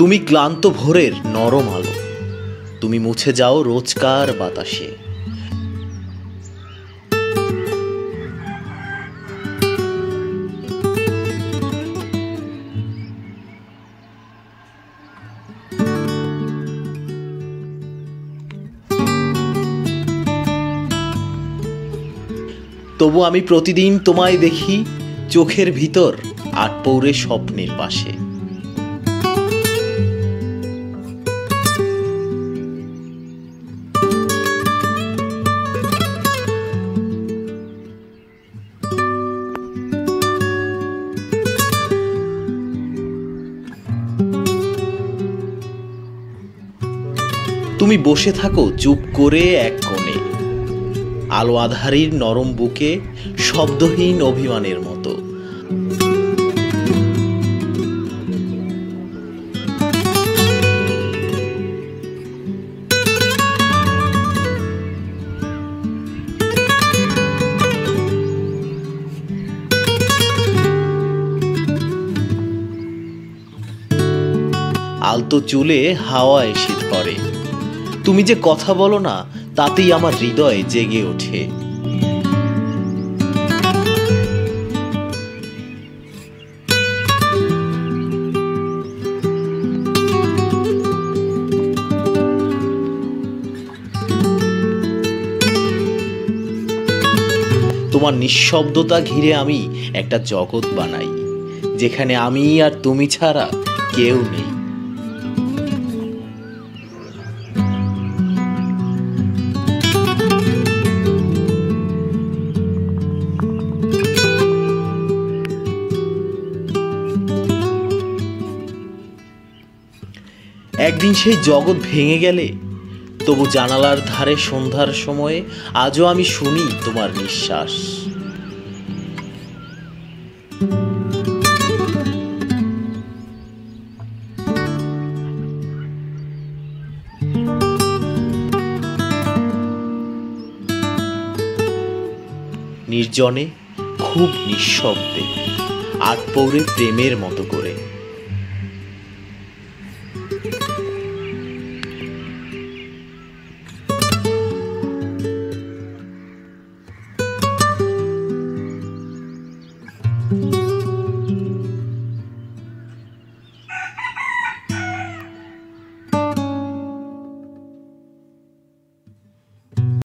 তুমি ক্লান্ত ভোরের নরম আলো, তুমি মুছে যাও রোজকার বাতাসে। তবু আমি প্রতিদিন তোমায় দেখি চোখের ভিতর আটপৌরে স্বপ্নের পাশে। তুমি বসে থাকো চুপ করে এক কোণে, আলো আধারির নরম বুকে শব্দহীন অভিমানের মতো। আলতো চুলে হাওয়া এসে ধরে, তুমি যে কথা বলো না তাতেই আমার হৃদয় জেগে ওঠে। তোমার নিঃশব্দতা ঘিরে আমি একটা জগৎ বানাই, যেখানে আমি আর তুমি ছাড়া কেউ নেই। একদিন সেই জগৎ ভেঙে গেলে তবু জানালার ধারে সন্ধ্যার সময়ে আজও আমি শুনি তোমার নিঃশ্বাস। নির্জনে, খুব নিঃশব্দে, আটপৌরে প্রেমের মতো করে।